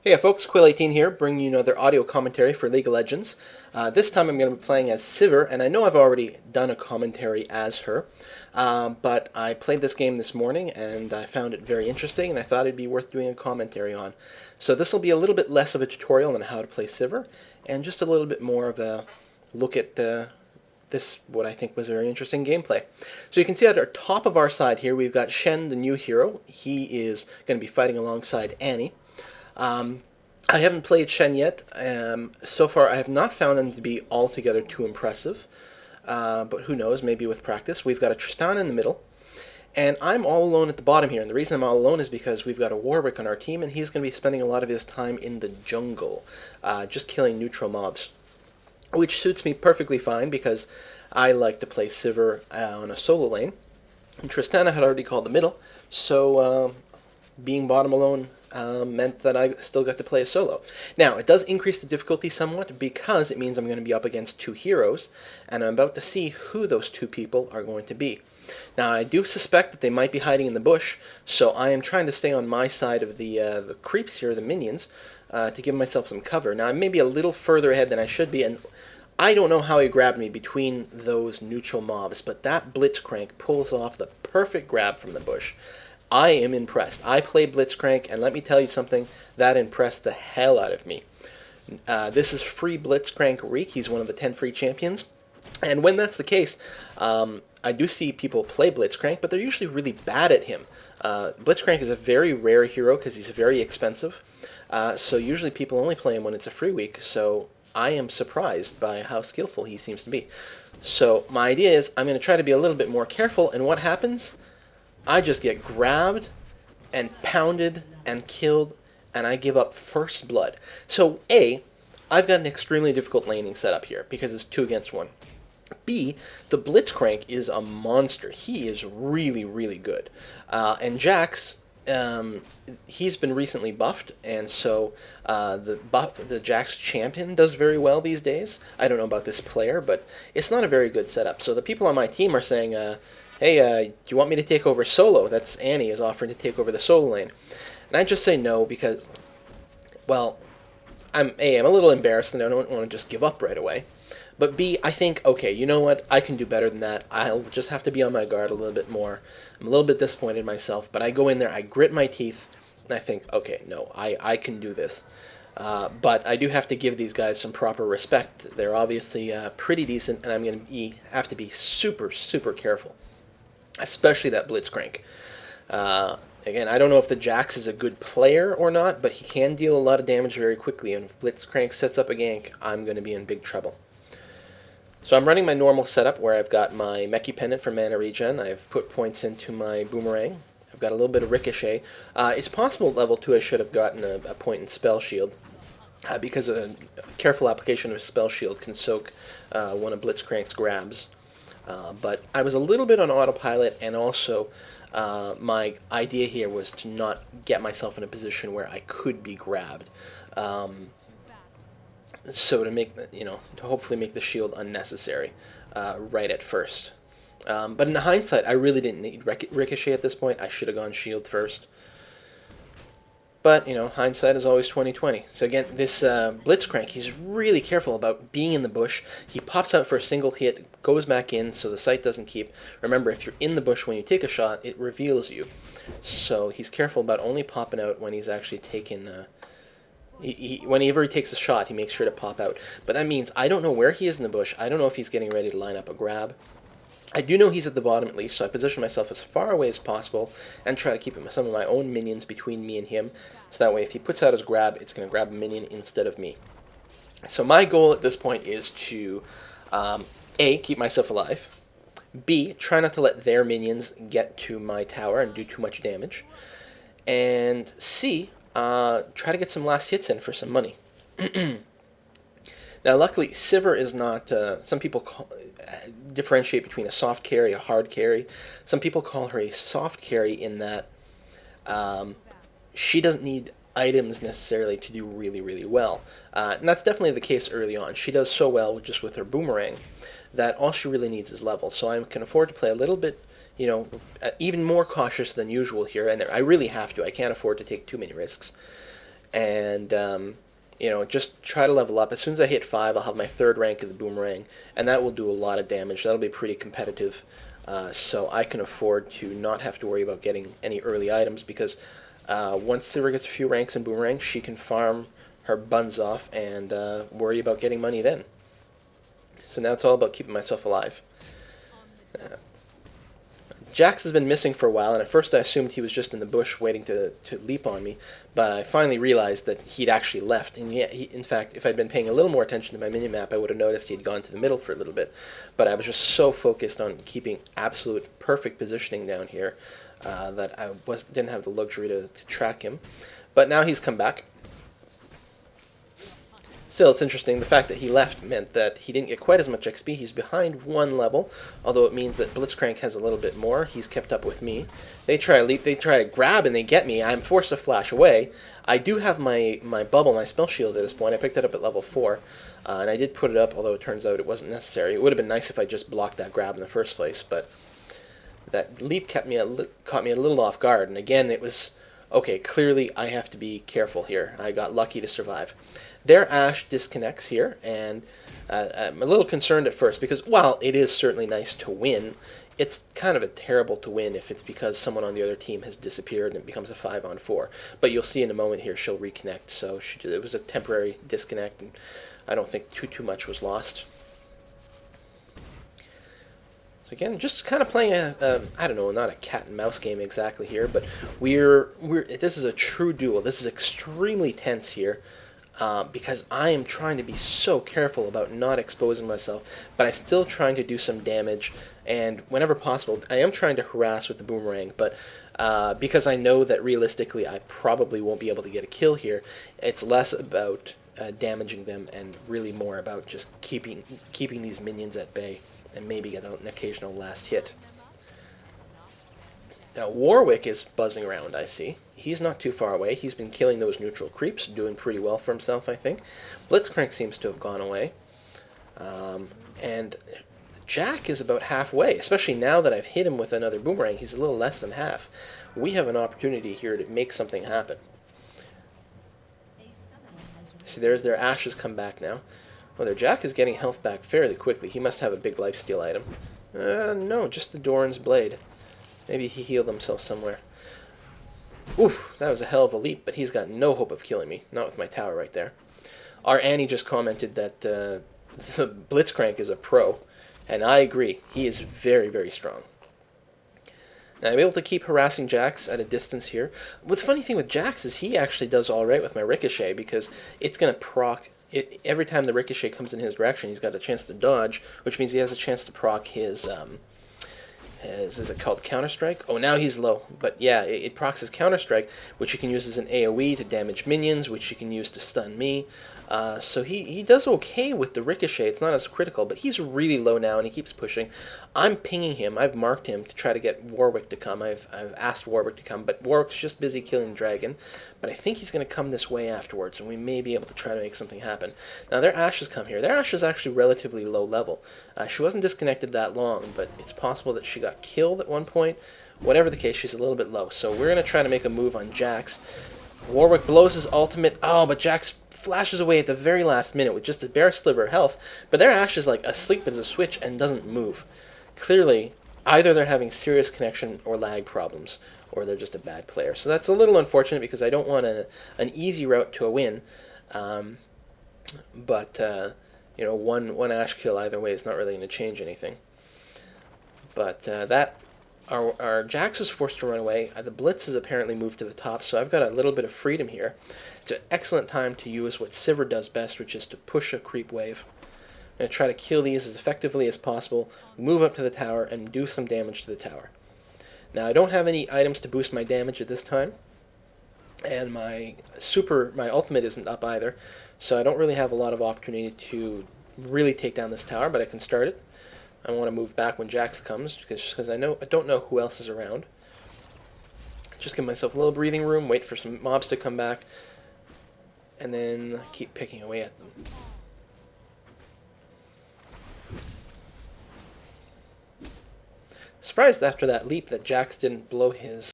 Hey folks, Quill18 here, bringing you another audio commentary for League of Legends. This time I'm going to be playing as Sivir, and I know I've already done a commentary as her, but I played this game this morning and I found it very interesting and I thought it'd be worth doing a commentary on. So this will be a little bit less of a tutorial on how to play Sivir, and just a little bit more of a look at this, what I think was very interesting gameplay. So you can see at our top of our side here, we've got Shen, the new hero. He is going to be fighting alongside Annie. I haven't played Shen yet. So far, I have not found him to be altogether too impressive. But who knows, maybe with practice. We've got a Tristan in the middle. And I'm all alone at the bottom here. And the reason I'm all alone is because we've got a Warwick on our team, and he's going to be spending a lot of his time in the jungle, just killing neutral mobs. Which suits me perfectly fine, because I like to play Sivir on a solo lane. And Tristana had already called the middle, so being bottom alone meant that I still got to play a solo. Now, it does increase the difficulty somewhat because it means I'm going to be up against two heroes, and I'm about to see who those two people are going to be. Now, I do suspect that they might be hiding in the bush, so I am trying to stay on my side of the creeps here, the minions, to give myself some cover. Now, I may be a little further ahead than I should be, and I don't know how he grabbed me between those neutral mobs, but that Blitzcrank pulls off the perfect grab from the bush. I am impressed. I play Blitzcrank, and let me tell you something, that impressed the hell out of me. This is free Blitzcrank Reek. He's one of the 10 free champions. And when that's the case, I do see people play Blitzcrank, but they're usually really bad at him. Blitzcrank is a very rare hero because he's very expensive. So usually people only play him when it's a free week, so I am surprised by how skillful he seems to be. So my idea is I'm going to try to be a little bit more careful, and what happens? I just get grabbed and pounded and killed, and I give up first blood. So A, I've got an extremely difficult laning setup here because it's 2 against 1. B, the Blitzcrank is a monster. He is really, really good. And Jax, he's been recently buffed, and so the Jax champion does very well these days. I don't know about this player, but it's not a very good setup. So the people on my team are saying, hey, do you want me to take over solo? That's Annie is offering to take over the solo lane. And I just say no because, well, I'm a little embarrassed and I don't want to just give up right away. But B, I think, okay, you know what? I can do better than that. I'll just have to be on my guard a little bit more. I'm a little bit disappointed in myself, but I go in there, I grit my teeth, and I think, okay, no, I can do this. But I do have to give these guys some proper respect. They're obviously pretty decent, and I'm going to have to be super, super careful. Especially that Blitzcrank. Again, I don't know if the Jax is a good player or not, but he can deal a lot of damage very quickly, and if Blitzcrank sets up a gank, I'm going to be in big trouble. So I'm running my normal setup where I've got my Meki Pendant for mana regen, I've put points into my Boomerang, I've got a little bit of Ricochet. It's possible at level 2 I should have gotten a point in Spell Shield, because a careful application of Spell Shield can soak one of Blitzcrank's grabs. But I was a little bit on autopilot, and also my idea here was to not get myself in a position where I could be grabbed. So to make, to hopefully make the shield unnecessary right at first. But in hindsight, I really didn't need Ricochet at this point. I should have gone shield first. But, hindsight is always 20/20. So again, this Blitzcrank, he's really careful about being in the bush. He pops out for a single hit, goes back in so the sight doesn't keep. Remember, if you're in the bush when you take a shot, it reveals you. So he's careful about only popping out when he's actually taken... whenever he takes a shot, he makes sure to pop out. But that means I don't know where he is in the bush. I don't know if he's getting ready to line up a grab. I do know he's at the bottom at least, so I position myself as far away as possible and try to keep some of my own minions between me and him, so that way if he puts out his grab, it's going to grab a minion instead of me. So my goal at this point is to, A, keep myself alive, B, try not to let their minions get to my tower and do too much damage, and C, try to get some last hits in for some money. Now, luckily, Sivir is not... some people differentiate between a soft carry, a hard carry. Some people call her a soft carry in that she doesn't need items necessarily to do really, really well. And that's definitely the case early on. She does so well just with her Boomerang that all she really needs is level. So I can afford to play a little bit, even more cautious than usual here. And I really have to. I can't afford to take too many risks. and just try to level up. As soon as I hit 5, I'll have my 3rd rank of the boomerang, and that will do a lot of damage. That'll be pretty competitive, so I can afford to not have to worry about getting any early items, because once Sivir gets a few ranks in boomerang, she can farm her buns off and worry about getting money then. So now it's all about keeping myself alive. Jax has been missing for a while, and at first I assumed he was just in the bush waiting to leap on me, but I finally realized that he'd actually left. And yeah, in fact, if I'd been paying a little more attention to my minimap, I would have noticed he'd gone to the middle for a little bit. But I was just so focused on keeping absolute perfect positioning down here that I didn't have the luxury to track him. But now he's come back. Still, it's interesting. The fact that he left meant that he didn't get quite as much XP. He's behind 1 level, although it means that Blitzcrank has a little bit more. He's kept up with me. They try to leap, they try to grab, and they get me. I'm forced to flash away. I do have my bubble, my spell shield at this point. I picked it up at level 4, and I did put it up, although it turns out it wasn't necessary. It would have been nice if I just blocked that grab in the first place, but that leap caught me a little off guard. And again, it was, okay, clearly I have to be careful here. I got lucky to survive. Their Ashe disconnects here, and I'm a little concerned at first because, while it is certainly nice to win, it's kind of terrible to win if it's because someone on the other team has disappeared and it becomes a 5-on-4. But you'll see in a moment here she'll reconnect, so it was a temporary disconnect, and I don't think too much was lost. So again, just kind of playing I don't know, not a cat and mouse game exactly here, but this is a true duel. This is extremely tense here. Because I am trying to be so careful about not exposing myself, but I'm still trying to do some damage, and whenever possible, I am trying to harass with the boomerang, but because I know that realistically I probably won't be able to get a kill here, it's less about damaging them and really more about just keeping these minions at bay and maybe get an occasional last hit. Now Warwick is buzzing around, I see. He's not too far away. He's been killing those neutral creeps, doing pretty well for himself, I think. Blitzcrank seems to have gone away. And Jack is about halfway, especially now that I've hit him with another boomerang. He's a little less than half. We have an opportunity here to make something happen. See, there's their Ashes come back now. Well, their Jack is getting health back fairly quickly. He must have a big lifesteal item. No, just the Doran's Blade. Maybe he healed himself somewhere. Oof, that was a hell of a leap, but he's got no hope of killing me. Not with my tower right there. Our Annie just commented that the Blitzcrank is a pro, and I agree. He is very, very strong. Now, I'm able to keep harassing Jax at a distance here. The funny thing with Jax is he actually does alright with my Ricochet, because it's going to proc... every time the Ricochet comes in his direction, he's got a chance to dodge, which means he has a chance to proc his... is it called Counter-Strike? Oh, now he's low. But yeah, it procs his Counter-Strike, which you can use as an AoE to damage minions, which you can use to stun me. So he does okay with the Ricochet. It's not as critical, but he's really low now, and he keeps pushing. I'm pinging him. I've marked him to try to get Warwick to come. I've asked Warwick to come, but Warwick's just busy killing the dragon. But I think he's going to come this way afterwards, and we may be able to try to make something happen. Now, their Ashes come here. Their Ashe is actually relatively low level. She wasn't disconnected that long, but it's possible that she got killed at one point. Whatever the case, she's a little bit low. So we're going to try to make a move on Jax. Warwick blows his ultimate. Oh, but Jax flashes away at the very last minute with just a bare sliver of health. But their Ashe is like asleep as a switch and doesn't move. Clearly, either they're having serious connection or lag problems, or they're just a bad player. So that's a little unfortunate because I don't want an easy route to a win. But one Ashe kill either way is not really going to change anything. But our Jax is forced to run away. The Blitz is apparently moved to the top, so I've got a little bit of freedom here. It's an excellent time to use what Sivir does best, which is to push a creep wave. I'm going to try to kill these as effectively as possible, move up to the tower, and do some damage to the tower. Now, I don't have any items to boost my damage at this time, and my ultimate isn't up either, so I don't really have a lot of opportunity to really take down this tower, but I can start it. I want to move back when Jax comes, because I don't know who else is around. Just give myself a little breathing room, wait for some mobs to come back, and then keep picking away at them. Surprised after that leap that Jax didn't blow his